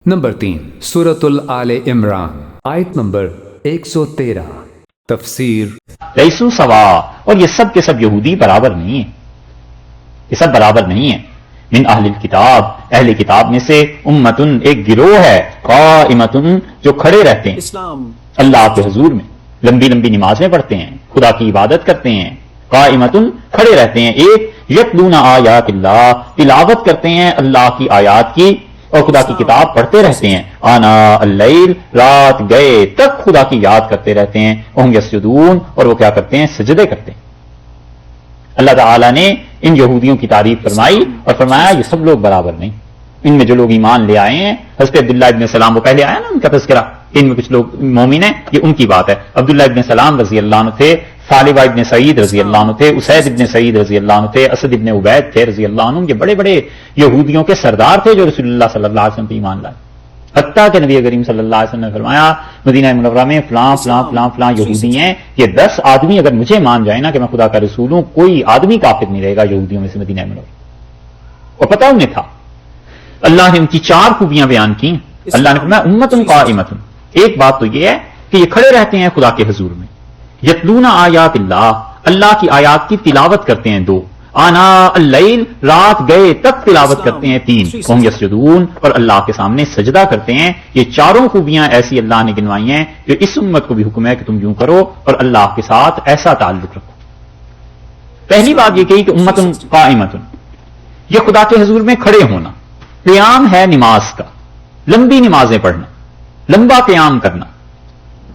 Number 3 سورۃ آل عمران آیت number 113 تفسیر لیسو سوا، اور یہ سب کے سب یہودی برابر نہیں ہیں، یہ سب برابر نہیں ہیں۔ من اہل الکتاب، اہل کتاب میں سے امتن، ایک گروہ ہے، قائمتن، جو کھڑے رہتے ہیں اللہ کے حضور میں، لمبی لمبی نمازیں پڑھتے ہیں، خدا کی عبادت کرتے ہیں، قائمتن، کھڑے رہتے ہیں۔ ایک یتلون آیات اللہ، تلاوت کرتے ہیں اللہ کی آیات کی اور خدا کی کتاب پڑھتے رہتے ہیں، آنا اللیل، رات گئے تک خدا کی یاد کرتے رہتے ہیں، وہم یسجدون، اور وہ کیا کرتے ہیں؟ سجدے کرتے ہیں۔ اللہ تعالیٰ نے ان یہودیوں کی تعریف فرمائی اور فرمایا یہ سب لوگ برابر نہیں، ان میں جو لوگ ایمان لے آئے ہیں، حضرت عبداللہ ابن سلام، وہ پہلے آیا نا ان کا تذکرہ، ان میں کچھ لوگ مومن ہیں، یہ ان کی بات ہے۔ عبداللہ ابن سلام رضی اللہ عنہ تھے، ثعلبہ ابن سعید رضی اللہ عنہ تھے، اسید ابن سعید رضی اللہ عنہ تھے، اسد ابن عبید تھے رضی اللہ عنہ، یہ بڑے بڑے یہودیوں کے سردار تھے جو رسول اللہ صلی اللہ علیہ وسلم پہ ایمان لائے، حتیٰ کہ نبی کریم صلی اللہ علیہ وسلم نے فرمایا مدینہ منورہ میں فلاں فلاں فلاں فلاں یہودی ہیں، یہ 10 آدمی اگر مجھے مان جائے نا کہ میں خدا کا رسول ہوں، کوئی آدمی کافر نہیں رہے گا یہودیوں میں سے مدینہ منورہ۔ اور پتہ انہیں تھا، اللہ نے ان کی 4 خوبیاں بیان کی۔ اللہ نے فرمایا امتن قائمتن، ایک بات تو یہ ہے کہ یہ کھڑے رہتے ہیں خدا کے حضور میں، یتلون آیات اللہ، اللہ کی آیات کی تلاوت کرتے ہیں 2، آنا اللیل، رات گئے تک تلاوت کرتے ہیں 3، ہم یسجدون، اور اللہ کے سامنے سجدہ کرتے ہیں۔ یہ 4 خوبیاں ایسی اللہ نے گنوائی ہیں جو اس امت کو بھی حکم ہے کہ تم یوں کرو اور اللہ کے ساتھ ایسا تعلق رکھو۔ پہلی بات یہ کہی کہ امتن قائمتن، یہ خدا کے حضور میں کھڑے ہونا، قیام ہے نماز کا، لمبی نمازیں پڑھنا، لمبا قیام کرنا،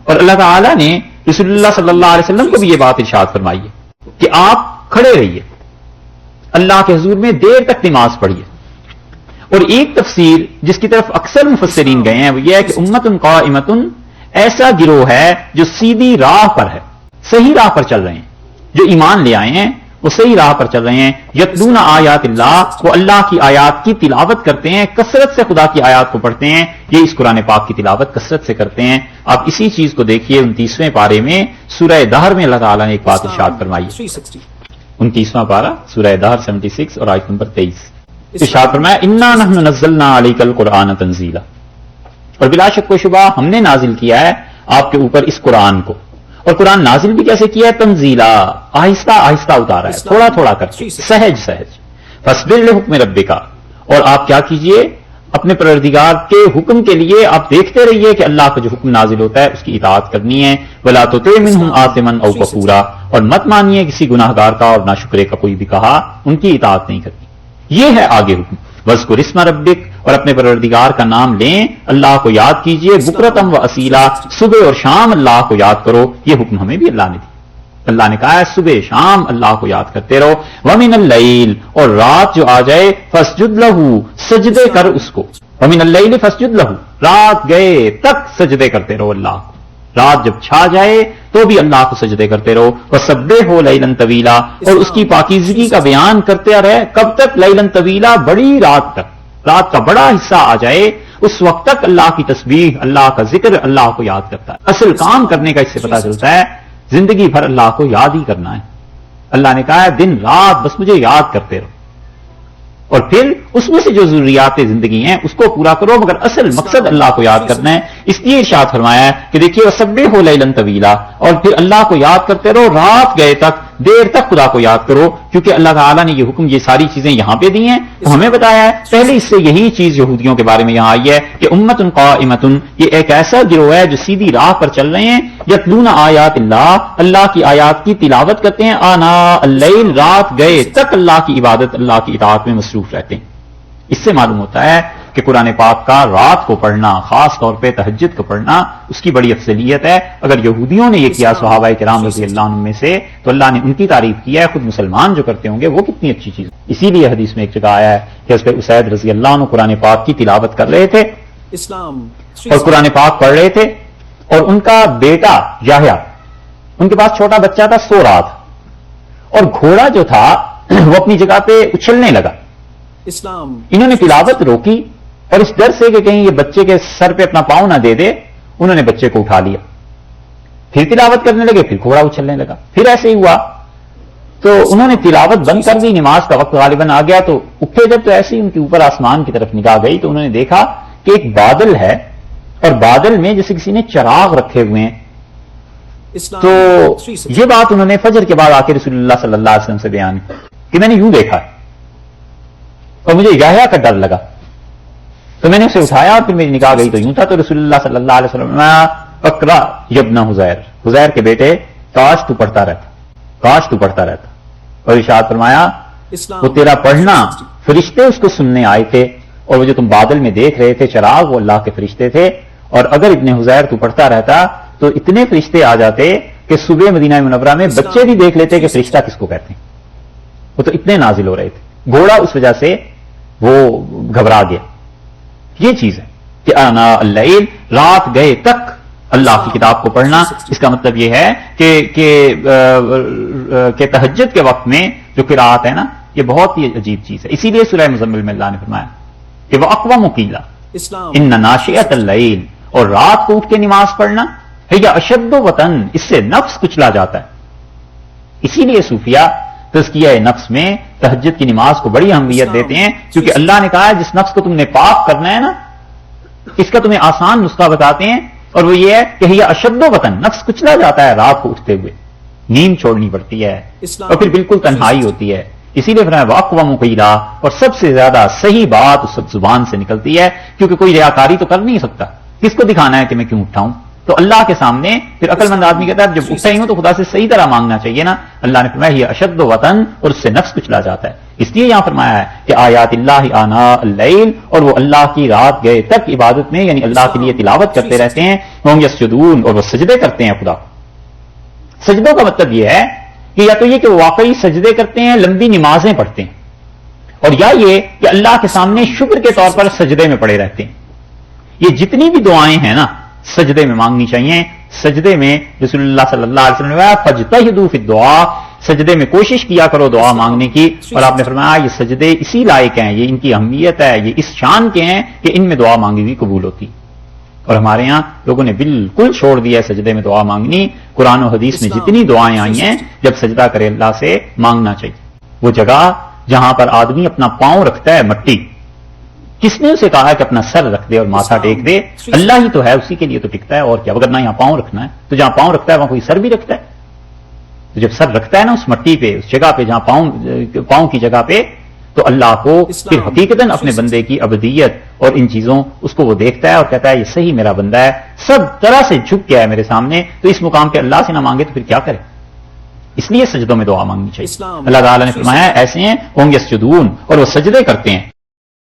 اور اللہ تعالیٰ نے رسول اللہ صلی اللہ علیہ وسلم کو بھی یہ بات ارشاد فرمائی ہے کہ آپ کھڑے رہیے، اللہ کے حضور میں دیر تک نماز پڑھیے۔ اور ایک تفسیر جس کی طرف اکثر مفسرین گئے ہیں وہ یہ ہے کہ امتن قائمتن ایسا گروہ ہے جو سیدھی راہ پر ہے، صحیح راہ پر چل رہے ہیں، جو ایمان لے آئے ہیں وہ صحیح راہ پر چل رہے ہیں۔ یتلون آیات اللہ، وہ اللہ کی آیات کی تلاوت کرتے ہیں، کثرت سے خدا کی آیات کو پڑھتے ہیں، یہ اس قرآن پاک کی تلاوت کثرت سے کرتے ہیں۔ آپ اسی چیز کو دیکھیے 29ویں پارے میں سورہ دہر میں اللہ تعالیٰ نے ایک بات ارشاد فرمائی ہے، 29واں پارہ سورہ دہر 76 اور آیت نمبر 23، ارشاد فرمایا انا نحن نزلنا علیک القرآن تنزیلا، اور بلا شک و شبہ ہم نے نازل کیا ہے آپ کے اوپر اس قرآن کو، اور قرآن نازل بھی کیسے کیا ہے؟ تنزیلا، آہستہ آہستہ اتارا ہے، تھوڑا تھوڑا کر کے، سہج سہج۔ فاصبر لحکم ربک، اور آپ کیا کیجئے؟ اپنے پروردگار کے حکم کے لیے آپ دیکھتے رہیے کہ اللہ کا جو حکم نازل ہوتا ہے اس کی اطاعت کرنی ہے۔ ولا تطع منهم آثما او کفورا، اور مت مانیے کسی گناہگار کا اور ناشکرے کا کوئی بھی کہا، ان کی اطاعت نہیں کرنی۔ یہ ہے آگے حکم، وذکر اسم ربک، اور اپنے پروردگار کا نام لیں، اللہ کو یاد کیجئے، بکرتم و اصیلا، صبح اور شام اللہ کو یاد کرو۔ یہ حکم ہمیں بھی اللہ نے دی، اللہ نے کہا ہے صبح شام اللہ کو یاد کرتے رہو۔ ومن اللیل، اور رات جو آ جائے، فسجد لہ، سجدے کر اس کو۔ ومن اللیل فسجد لہ، رات گئے تک سجدے کرتے رہو اللہ کو، رات جب چھا جائے تو بھی اللہ کو سجدے کرتے رہو۔ وسبحہ لیلا طویلا، اور اس کی پاکیزگی کا بیان کرتے رہے، کب تک؟ لیلا طویلا، بڑی رات تک، رات کا بڑا حصہ آ جائے اس وقت تک اللہ کی تسبیح، اللہ کا ذکر، اللہ کو یاد کرتا ہے۔ اصل کام کرنے کا اس سے پتہ چلتا ہے زندگی بھر اللہ کو یاد ہی کرنا ہے۔ اللہ نے کہا ہے دن رات بس مجھے یاد کرتے رہو، اور پھر اس میں سے جو ضروریات زندگی ہیں اس کو پورا کرو، مگر اصل مقصد اللہ کو یاد کرنا ہے۔ اس لیے ارشاد فرمایا ہے کہ دیکھیے وسبحہ لیلا طویلا، اور پھر اللہ کو یاد کرتے رہو، رات گئے تک، دیر تک خدا کو یاد کرو، کیونکہ اللہ تعالیٰ نے یہ حکم، یہ ساری چیزیں یہاں پہ دی ہیں تو ہمیں بتایا ہے۔ پہلے اس سے یہی چیز یہودیوں کے بارے میں یہاں آئی ہے کہ امتن قائمتن، یہ ایک ایسا گروہ ہے جو سیدھی راہ پر چل رہے ہیں، یتلون آیات اللہ، اللہ کی آیات کی تلاوت کرتے ہیں، آنا اللیل، رات گئے تک اللہ کی عبادت، اللہ کی اطاعت میں مصروف رہتے ہیں۔ اس سے معلوم ہوتا ہے کہ قرآن پاک کا رات کو پڑھنا، خاص طور پہ تہجد کو پڑھنا، اس کی بڑی افضلیت ہے۔ اگر یہودیوں نے یہ کیا صحابہ کرام رضی اللہ عنہ میں سے، تو اللہ نے ان کی تعریف کی ہے، خود مسلمان جو کرتے ہوں گے وہ کتنی اچھی چیز۔ اسی لیے حدیث میں ایک جگہ آیا ہے کہ حضرت اسید رضی اللہ عنہ قرآن پاک کی تلاوت کر رہے تھے اور قرآن پاک پڑھ رہے تھے، اور ان کا بیٹا یحییٰ، ان کے پاس چھوٹا بچہ تھا، سو رہا تھا، اور گھوڑا جو تھا وہ اپنی جگہ پہ اچھلنے لگا۔ انہوں نے تلاوت روکی، اور اس ڈر سے کہ کہیں یہ بچے کے سر پہ اپنا پاؤں نہ دے دے، انہوں نے بچے کو اٹھا لیا، پھر تلاوت کرنے لگے، پھر گھوڑا اچھلنے لگا، پھر ایسے ہی ہوا تو انہوں نے تلاوت بند کر دی، نماز کا وقت غالباً آ گیا، تو اٹھے جب تو ایسے ہی ان کے اوپر آسمان کی طرف نگاہ گئی تو انہوں نے دیکھا کہ ایک بادل ہے اور بادل میں جیسے کسی نے چراغ رکھے ہوئے ہیں. تو یہ بات انہوں نے فجر کے بعد آ کے رسول اللہ صلی اللہ علیہ وسلم سے بیان کی کہ میں نے یوں دیکھا ہے اور مجھے یحییٰ کا ڈر لگا تو میں نے اسے اٹھایا اور پھر میری نگاہ گئی تو یوں تھا. تو رسول اللہ صلی اللہ علیہ وسلم اقرا یبنا حذیر کے بیٹے کاش تو پڑھتا رہتا اور ارشاد فرمایا وہ تیرا پڑھنا فرشتے اس کو سننے آئے تھے اور وہ جو تم بادل میں دیکھ رہے تھے چراغ وہ اللہ کے فرشتے تھے. اور اگر ابن حذیر تو پڑھتا رہتا تو اتنے فرشتے آ جاتے کہ صبح مدینہ منورہ میں بچے بھی دیکھ لیتے کہ فرشتہ کس کو کہتے ہیں. وہ تو اتنے نازل ہو رہے تھے. گھوڑا اس وجہ سے وہ گھبرا گیا. یہ چیز ہے کہ آنا اللیل رات گئے تک اللہ کی کتاب کو پڑھنا. اس کا مطلب یہ ہے کہ تہجد کے وقت میں جو قرات ہے نا یہ بہت ہی عجیب چیز ہے. اسی لیے سورہ مزمل میں اللہ نے فرمایا کہ وہ اقوام قیلا ان ناشئۃ اللیل اور رات کو اٹھ کے نماز پڑھنا ہے یا اشد وطن اس سے نفس کچلا جاتا ہے. اسی لیے صوفیہ تزکیہ نفس میں تہجد کی نماز کو بڑی اہمیت دیتے ہیں کیونکہ اللہ نے کہا ہے جس نفس کو تم نے پاک کرنا ہے نا اس کا تمہیں آسان نسخہ بتاتے ہیں اور وہ یہ ہے کہ یہ اشد وطن نفس کچلا جاتا ہے رات کو اٹھتے ہوئے نیند چھوڑنی پڑتی ہے اور پھر بالکل تنہائی ہوتی ہے. اسی لیے فرمایا واقوام قیلا اور سب سے زیادہ صحیح بات اس زبان سے نکلتی ہے کیونکہ کوئی ریاکاری تو کر نہیں سکتا. کس کو دکھانا ہے کہ میں کیوں اٹھاؤں؟ تو اللہ کے سامنے پھر عقل مند آدمی کہتا ہے جب اٹھا ہی ہوں تو خدا سے صحیح طرح مانگنا چاہیے نا. اللہ نے فرمایا یہ اشد وطن اور اس سے نفس کچلا جاتا ہے. اس لیے یہاں فرمایا ہے کہ آیات اللہ آناء اللیل اور وہ اللہ کی رات گئے تک عبادت میں یعنی اللہ کے لیے تلاوت کرتے رہتے ہیں. ہم یسجدون اور وہ سجدے کرتے ہیں خدا. سجدوں کا مطلب یہ ہے کہ یا تو یہ کہ وہ واقعی سجدے کرتے ہیں لمبی نمازیں پڑھتے ہیں اور یا یہ کہ اللہ کے سامنے شکر کے طور پر سجدے میں پڑے رہتے ہیں. یہ جتنی بھی دعائیں ہیں نا سجدے میں مانگنی چاہیے. سجدے میں رسول اللہ صلی اللہ علیہ وسلم نے فاجتہدوا فی الدعاء سجدے میں کوشش کیا کرو دعا مانگنے کی. اور آپ نے فرمایا یہ سجدے اسی لائق ہیں یہ ان کی اہمیت ہے یہ اس شان کے ہیں کہ ان میں دعا مانگی ہوئی قبول ہوتی. اور ہمارے یہاں لوگوں نے بالکل چھوڑ دیا ہے سجدے میں دعا مانگنی. قرآن و حدیث میں جتنی دعائیں آئی ہیں جب سجدہ کرے اللہ سے مانگنا چاہیے. وہ جگہ جہاں پر آدمی اپنا پاؤں رکھتا ہے مٹی کس نے اسے کہا ہے کہ اپنا سر رکھ دے اور ماتھا ٹیک دے؟ اللہ ہی تو ہے اسی کے لیے تو ٹکتا ہے اور کیا. اگر نہ یہاں پاؤں رکھنا ہے تو جہاں پاؤں رکھتا ہے وہاں کوئی سر بھی رکھتا ہے. تو جب سر رکھتا ہے نا اس مٹی پہ اس جگہ پہ جہاں پاؤں کی جگہ پہ تو اللہ کو پھر حقیقتاً اپنے بندے کی ابدیت اور ان چیزوں اس کو وہ دیکھتا ہے اور کہتا ہے یہ صحیح میرا بندہ ہے سب طرح سے جھک گیا ہے میرے سامنے. تو اس مقام پہ اللہ سے نہ مانگے تو پھر کیا کرے؟ اس لیے سجدوں میں دعا مانگنی چاہیے. اللہ تعالیٰ نے فرمایا ایسے ہیں ہوں یسجدون اور وہ سجدے کرتے ہیں